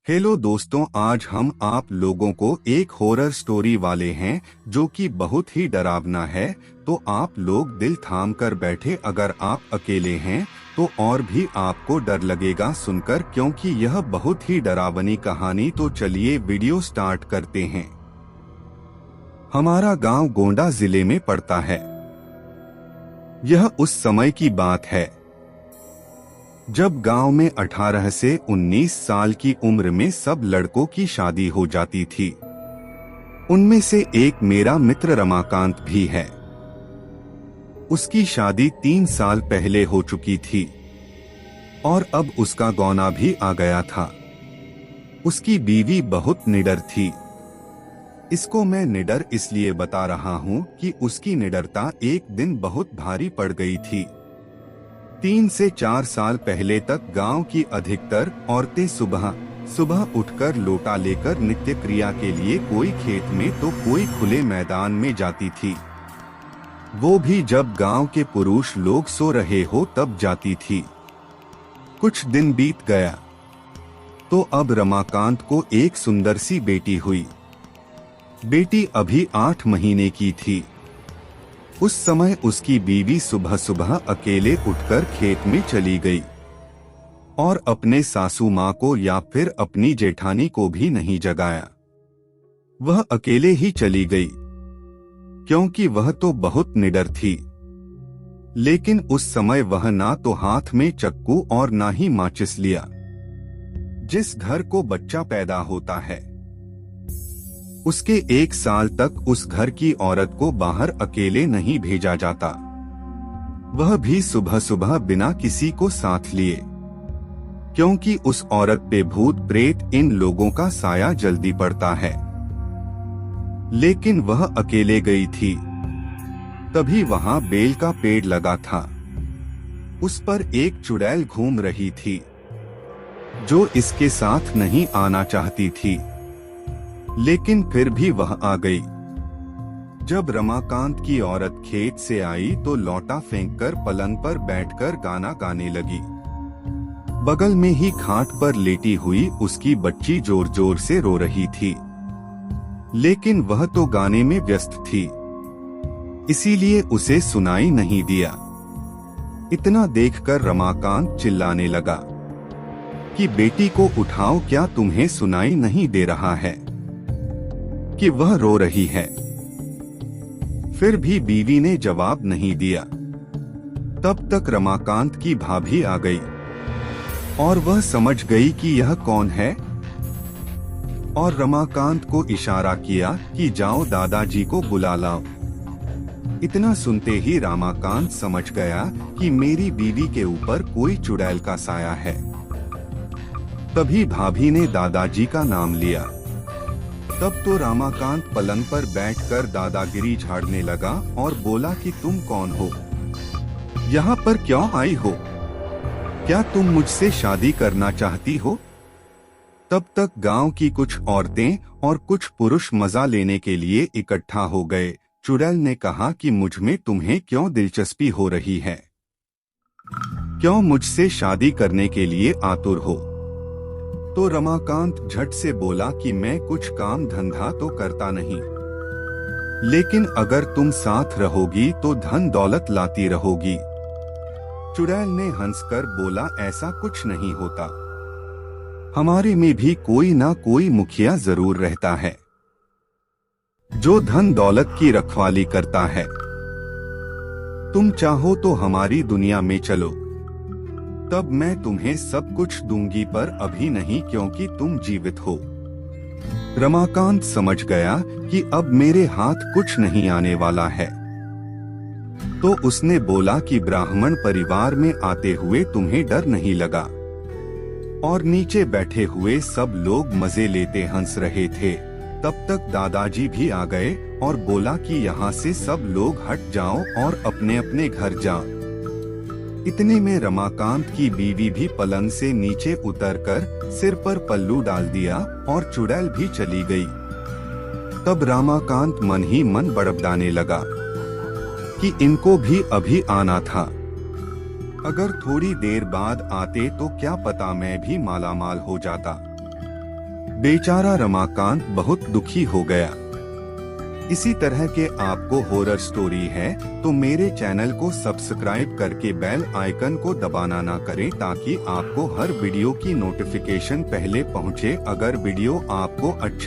Hello दोस्तों, आज हम आप लोगों को एक हॉरर स्टोरी वाले हैं जो कि बहुत ही डरावना है। तो आप लोग दिल थाम कर बैठे। अगर आप अकेले हैं तो और भी आपको डर लगेगा सुनकर, क्योंकि यह बहुत ही डरावनी कहानी। तो चलिए वीडियो स्टार्ट करते हैं। हमारा गांव गोंडा जिले में पड़ता है। यह उस समय की बात है जब गांव में 18 से 19 साल की उम्र में सब लड़कों की शादी हो जाती थी। उनमें से एक मेरा मित्र रमाकांत भी है। उसकी शादी 3 साल पहले हो चुकी थी और अब उसका गौना भी आ गया था। उसकी बीवी बहुत निडर थी। इसको मैं निडर इसलिए बता रहा हूँ कि उसकी निडरता एक दिन बहुत भारी पड़ गई थी। 3 से 4 साल पहले तक गांव की अधिकतर औरतें सुबह सुबह उठकर लोटा लेकर नित्य क्रिया के लिए कोई खेत में तो कोई खुले मैदान में जाती थी। वो भी जब गांव के पुरुष लोग सो रहे हो तब जाती थी। कुछ दिन बीत गया तो अब रमाकांत को एक सुंदर सी बेटी हुई। बेटी अभी 8 महीने की थी। उस समय उसकी बीवी सुबह सुबह अकेले उठकर खेत में चली गई और अपने सासू माँ को या फिर अपनी जेठानी को भी नहीं जगाया। वह अकेले ही चली गई क्योंकि वह तो बहुत निडर थी। लेकिन उस समय वह ना तो हाथ में चक्कू और ना ही माचिस लिया। जिस घर को बच्चा पैदा होता है उसके 1 साल तक उस घर की औरत को बाहर अकेले नहीं भेजा जाता, वह भी सुबह सुबह बिना किसी को साथ लिए, क्योंकि उस औरत पे भूत प्रेत इन लोगों का साया जल्दी पड़ता है। लेकिन वह अकेले गई थी। तभी वहां बेल का पेड़ लगा था। उस पर एक चुड़ैल घूम रही थी जो इसके साथ नहीं आना चाहती थी, लेकिन फिर भी वह आ गई। जब रमाकांत की औरत खेत से आई तो लौटा फेंककर पलंग पर बैठकर गाना गाने लगी। बगल में ही खाट पर लेटी हुई उसकी बच्ची जोर जोर से रो रही थी, लेकिन वह तो गाने में व्यस्त थी, इसीलिए उसे सुनाई नहीं दिया। इतना देखकर रमाकांत चिल्लाने लगा कि बेटी को उठाओ, क्या तुम्हें सुनाई नहीं दे रहा है कि वह रो रही है? फिर भी बीवी ने जवाब नहीं दिया। तब तक रमाकांत की भाभी आ गई और वह समझ गई कि यह कौन है और रमाकांत को इशारा किया कि जाओ दादाजी को बुला लाओ। इतना सुनते ही रमाकांत समझ गया कि मेरी बीवी के ऊपर कोई चुड़ैल का साया है। तभी भाभी ने दादाजी का नाम लिया। तब तो रमाकांत पलंग पर बैठकर दादागिरी झाड़ने लगा और बोला कि तुम कौन हो? यहाँ पर क्यों आई हो? क्या तुम मुझसे शादी करना चाहती हो? तब तक गांव की कुछ औरतें और कुछ पुरुष मजा लेने के लिए इकट्ठा हो गए। चुड़ैल ने कहा कि मुझ में तुम्हें क्यों दिलचस्पी हो रही है? क्यों मुझसे शादी करने के लिए आतुर हो? तो रमाकांत झट से बोला कि मैं कुछ काम धंधा तो करता नहीं, लेकिन अगर तुम साथ रहोगी तो धन दौलत लाती रहोगी। चुड़ैल ने हंसकर बोला, ऐसा कुछ नहीं होता। हमारे में भी कोई ना कोई मुखिया जरूर रहता है जो धन दौलत की रखवाली करता है। तुम चाहो तो हमारी दुनिया में चलो, तब मैं तुम्हें सब कुछ दूंगी, पर अभी नहीं क्योंकि तुम जीवित हो। रमाकांत समझ गया कि अब मेरे हाथ कुछ नहीं आने वाला है, तो उसने बोला कि ब्राह्मण परिवार में आते हुए तुम्हें डर नहीं लगा? और नीचे बैठे हुए सब लोग मजे लेते हंस रहे थे। तब तक दादाजी भी आ गए और बोला कि यहाँ से सब लोग हट जाओ और अपने अपने घर जाओ। इतने में रमाकांत की बीवी भी पलंग से नीचे उतरकर सिर पर पल्लू डाल दिया और चुड़ैल भी चली गई। तब रमाकांत मन ही मन बड़बड़ाने लगा कि इनको भी अभी आना था। अगर थोड़ी देर बाद आते तो क्या पता मैं भी मालामाल हो जाता। बेचारा रमाकांत बहुत दुखी हो गया। इसी तरह के आपको हॉरर स्टोरी है तो मेरे चैनल को सब्सक्राइब करके बेल आइकन को दबाना ना करें ताकि आपको हर वीडियो की नोटिफिकेशन पहले पहुंचे। अगर वीडियो आपको अच्छा